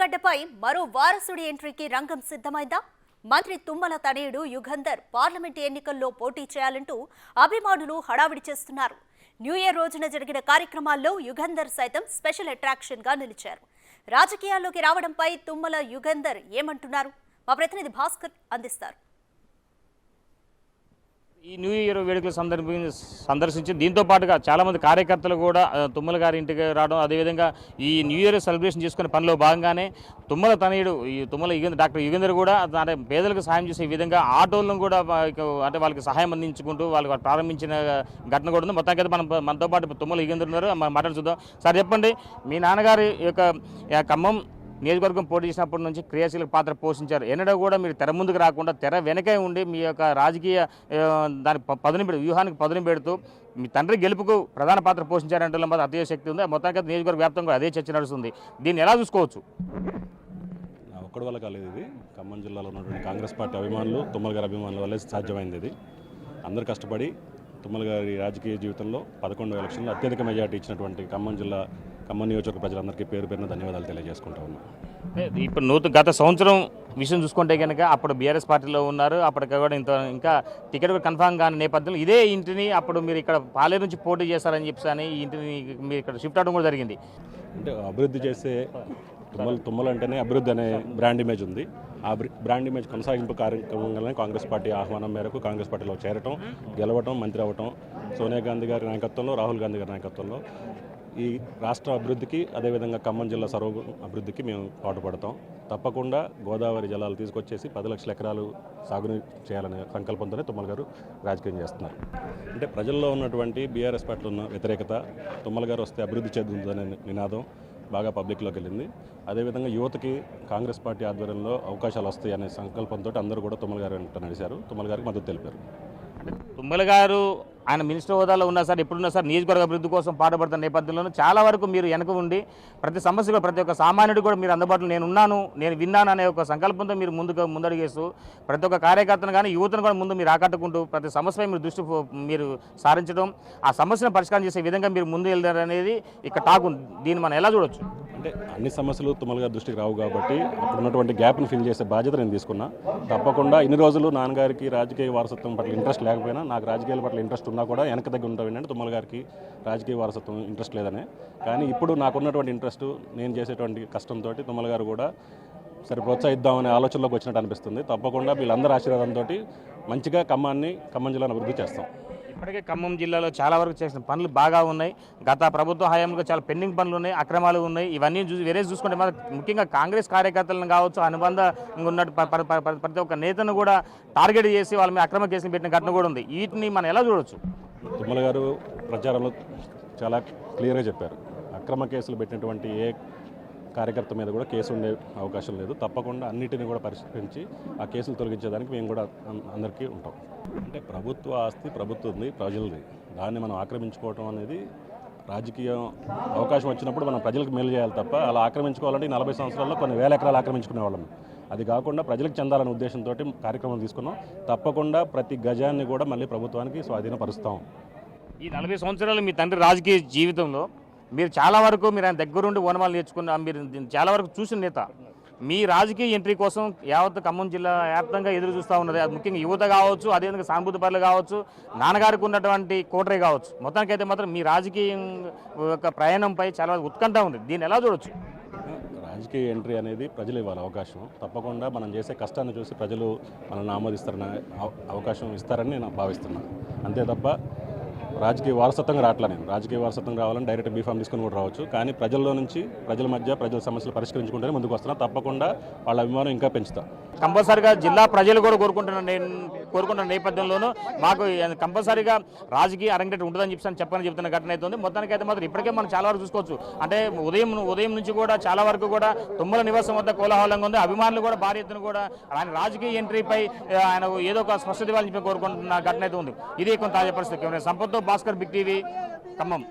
గడ్డపై మరో వారసుడి ఎంట్రీకి రంగం సిద్ధమైందా? మంత్రి తుమ్మల తనయుడు యుగంధర్ పార్లమెంట్ ఎన్నికల్లో పోటీ చేయాలంటూ అభిమానులు హడావిడి చేస్తున్నారు. న్యూ ఇయర్ రోజున జరిగిన కార్యక్రమాల్లో యుగంధర్ సైతం స్పెషల్ అట్రాక్షన్ గా నిలిచారు. రాజకీయాల్లోకి రావడంపై తుమ్మల యుగంధర్ ఏమంటున్నారు? మా ప్రతినిధి భాస్కర్ అందిస్తారు. ఈ న్యూ ఇయర్ వేడుకలు సందర్శించి దీంతో పాటుగా చాలామంది కార్యకర్తలు కూడా తుమ్మల గారి ఇంటికి రావడం, అదేవిధంగా ఈ న్యూ ఇయర్ సెలబ్రేషన్ చేసుకునే పనిలో భాగంగానే తుమ్మల తనయుడు ఈ తుమ్మల డాక్టర్ యుగేందర్ కూడా అంటే పేదలకు సహాయం చేసే విధంగా ఆటోలను కూడా అంటే వాళ్ళకి సహాయం అందించుకుంటూ వాళ్ళకి ప్రారంభించిన ఘటన కూడా ఉంది. మొత్తానికి మనతో పాటు తుమ్మల యుగేందర్ ఉన్నారు, మాట్లాడి చూద్దాం. సార్ చెప్పండి, మీ నాన్నగారి యొక్క ఖమ్మం నియోజకవర్గం పోటీ చేసినప్పటి నుంచి క్రియాశీలక పాత్ర పోషించారు. ఎన్నడూ కూడా మీరు తెర ముందుకు రాకుండా తెర వెనకే ఉండి మీ యొక్క రాజకీయ వ్యూహానికి పదును పెడుతూ మీ తండ్రి గెలుపుకు ప్రధాన పాత్ర పోషించారంటే మాత్రం అదే శక్తి ఉంది. మొత్తానికి నియోజకవర్గ వ్యాప్తంగా అదే చర్చ నడుస్తుంది. దీన్ని ఎలా చూసుకోవచ్చు? ఒక్కడి వల్ల కాలేదు, ఇది ఖమ్మం జిల్లాలో ఉన్నటువంటి కాంగ్రెస్ పార్టీ అభిమానులు, తుమ్మల గారి అభిమానుల వల్లే సాధ్యమైంది. ఇది అందరూ కష్టపడి తుమ్మల గారి రాజకీయ జీవితంలో 11 ఎలక్షన్లో అత్యధిక మెజార్టీ ఇచ్చినటువంటి ఖమ్మం నియోజకవర్గ ప్రజలందరికీ పేరు పేరున ధన్యవాదాలు తెలియజేసుకుంటా ఉన్నాను. ఇప్పుడు గత సంవత్సరం విషయం చూసుకుంటే కనుక అప్పుడు బీఆర్ఎస్ పార్టీలో ఉన్నారు. అప్పటికి కూడా ఇంకా టికెట్ కన్ఫామ్ కాని నేపథ్యంలో ఇదే ఇంటిని అప్పుడు మీరు ఇక్కడ పాలేరు నుంచి పోటీ చేస్తారని చెప్పి ఈ ఇంటిని మీరు ఇక్కడ షిఫ్ట్ అవడం కూడా జరిగింది. అంటే అభివృద్ధి చేసే తుమ్మల అంటేనే అభివృద్ధి అనే బ్రాండ్ ఇమేజ్ ఉంది. ఆ బ్రాండ్ ఇమేజ్ కొనసాగింపు కార్యక్రమంగానే కాంగ్రెస్ పార్టీ ఆహ్వానం మేరకు కాంగ్రెస్ పార్టీలో చేరటం, గెలవటం, మంత్రి అవ్వటం, సోనియా గాంధీ గారి నాయకత్వంలో, రాహుల్ గాంధీ గారి నాయకత్వంలో ఈ రాష్ట్ర అభివృద్ధికి, అదేవిధంగా ఖమ్మం జిల్లా సర్వ అభివృద్ధికి మేము పాటుపడతాం. తప్పకుండా గోదావరి జలాలు తీసుకొచ్చేసి 10 లక్షల ఎకరాలు సాగు చేయాలనే సంకల్పంతోనే తుమ్మల గారు రాజకీయం చేస్తున్నారు. అంటే ప్రజల్లో ఉన్నటువంటి బీఆర్ఎస్ పార్టీలో ఉన్న వ్యతిరేకత, తుమ్మల గారు వస్తే అభివృద్ధి చెందుతుందనే నినాదం బాగా పబ్లిక్లోకి వెళ్ళింది. అదేవిధంగా యువతకి కాంగ్రెస్ పార్టీ ఆధ్వర్యంలో అవకాశాలు వస్తాయి అనే సంకల్పంతో అందరూ కూడా తుమ్మల గారు వెంట నడిచారు, తుమ్మల గారికి మద్దతు తెలిపారు. తుమ్మల గారు ఆయన మినిస్టర్ హోదాలో ఉన్నా సార్, ఎప్పుడున్నా సార్ నియోజకవర్గ అభివృద్ధి కోసం పాటుపడుతున్న నేపథ్యంలో చాలా వరకు మీరు వెనక ఉండి ప్రతి సమస్యలో ప్రతి ఒక్క సామాన్యుడు కూడా మీరు అందుబాటులో నేను విన్నాను అనే ఒక సంకల్పంతో మీరు ముందడుగేస్తూ ప్రతి ఒక్క కార్యకర్తను కానీ యువతను కూడా ముందు మీరు ఆకట్టుకుంటూ ప్రతి సమస్యపై మీరు దృష్టి మీరు సారించడం, ఆ సమస్యను పరిష్కారం చేసే విధంగా మీరు ముందు వెళ్తారు అనేది ఇక్కడ టాక్ ఉంది. దీన్ని మనం ఎలా చూడొచ్చు? అంటే అన్ని సమస్యలు తుమ్మల గారి దృష్టికి రావు కాబట్టి అప్పుడు ఉన్నటువంటి గ్యాప్ను ఫిల్ చేసే బాధ్యత నేను తీసుకున్నా. తప్పకుండా ఇన్ని రోజులు నాన్నగారికి రాజకీయ వారసత్వం పట్ల ఇంట్రెస్ట్ లేకపోయినా, నాకు రాజకీయాల పట్ల ఇంట్రెస్ట్ ఉన్నా కూడా వెనక దగ్గర ఉంటాం ఏంటంటే తుమ్మల గారికి రాజకీయ వారసత్వం ఇంట్రెస్ట్ లేదనే. కానీ ఇప్పుడు నాకున్నటువంటి ఇంట్రెస్ట్, నేను చేసేటువంటి కష్టంతో తుమ్మల గారు కూడా సరే ప్రోత్సహిద్దామనే ఆలోచనలోకి వచ్చినట్టు అనిపిస్తుంది. తప్పకుండా వీళ్ళందరి ఆశీర్వాదంతో మంచిగా ఖమ్మం జిల్లాను అభివృద్ధి చేస్తాం. ఇప్పటికే ఖమ్మం జిల్లాలో చాలా వరకు చేసిన పనులు బాగా ఉన్నాయి. గత ప్రభుత్వ హయాంలో చాలా పెండింగ్ పనులు ఉన్నాయి, అక్రమాలు ఉన్నాయి. ఇవన్నీ చూసుకుంటే ముఖ్యంగా కాంగ్రెస్ కార్యకర్తలను కావచ్చు, అనుబంధంగా ఉన్నట్టు ప్రతి ఒక్క నేతను కూడా టార్గెట్ చేసి వాళ్ళ మీద అక్రమ కేసులు పెట్టిన ఘటన కూడా ఉంది. వీటిని మనం ఎలా చూడవచ్చు? తుమ్మల గారు ప్రచారంలో చాలా క్లియర్గా చెప్పారు, అక్రమ కేసులు పెట్టినటువంటి ఏ కార్యకర్త మీద కూడా కేసు ఉండే అవకాశం లేదు. తప్పకుండా అన్నిటిని కూడా పరిష్కరించి ఆ కేసులు తొలగించేదానికి మేము కూడా అందరికీ ఉంటాం. అంటే ప్రభుత్వ ఆస్తి ప్రభుత్వంది, ప్రజలది. దాన్ని మనం ఆక్రమించుకోవటం అనేది రాజకీయం అవకాశం వచ్చినప్పుడు మనం ప్రజలకు మేలు చేయాలి తప్ప అలా ఆక్రమించుకోవాలంటే 40 సంవత్సరాల్లో కొన్ని వేల ఎకరాలు ఆక్రమించుకునే వాళ్ళం. అది కాకుండా ప్రజలకు చెందాలనే ఉద్దేశంతో కార్యక్రమం తీసుకున్నాం. తప్పకుండా ప్రతి గజాన్ని కూడా మళ్ళీ ప్రభుత్వానికి స్వాధీనపరుస్తాం. ఈ 40 సంవత్సరాలు మీ తండ్రి రాజకీయ జీవితంలో మీరు చాలా వరకు మీరు ఆయన దగ్గరుండి ఓనమాలు నేర్చుకున్న, మీరు చాలా వరకు చూసిన నేత. మీ రాజకీయ ఎంట్రీ కోసం యావత్ ఖమ్మం జిల్లా వ్యాప్తంగా ఎదురు చూస్తూ ఉన్నది. అది ముఖ్యంగా యువత కావచ్చు, అదేవిధంగా సానుభూతి పరులు కావచ్చు, నాన్నగారికి ఉన్నటువంటి కోటరే కావచ్చు. మొత్తానికైతే మాత్రం మీ రాజకీయ యొక్క ప్రయాణంపై చాలా ఉత్కంఠ ఉంది. దీన్ని ఎలా చూడొచ్చు? రాజకీయ ఎంట్రీ అనేది ప్రజలు ఇవ్వాలి అవకాశం. తప్పకుండా మనం చేసే కష్టాన్ని చూసి ప్రజలు మనల్ని ఆమోదిస్తారని అవకాశం ఇస్తారని నేను భావిస్తున్నాను. అంతే తప్ప రాజకీయ వారసత్వంగా రావట్లా. నేను రాజకీయ వారసత్వం రావాలని డైరెక్ట్ బీఫామ్ తీసుకొని కూడా రావచ్చు. కానీ ప్రజల్లో నుంచి ప్రజల మధ్య ప్రజల సమస్యలు పరిష్కరించుకుంటేనే ముందుకు వస్తున్నా. తప్పకుండా వాళ్ళ అభిమానం ఇంకా పెంచుతా. కంపల్సరీగా జిల్లా ప్రజలు కూడా కోరుకుంటున్న నేపథ్యంలోనూ మాకు కంపల్సరీగా రాజకీయ అరంగేట్రం ఉంటుందని చెప్తున్న ఘటన అయితే ఉంది. మొత్తానికి అయితే మాత్రం ఇప్పటికే మనం చాలా వరకు చూసుకోవచ్చు. అంటే ఉదయం నుంచి కూడా చాలా వరకు కూడా తుమ్మల నివాసం వద్ద కోలాహలంగా ఉంది. అభిమానులు కూడా భారీ ఎత్తున కూడా ఆయన రాజకీయ ఎంట్రీపై ఆయన ఏదో ఒక స్పష్టత ఇవ్వాలని చెప్పి కోరుకుంటున్న ఘటన అయితే ఉంది. ఇది కొంత తాజా పరిస్థితి. సంపత్తో భాస్కర్, బిగ్ టీవీ, ఖమ్మం.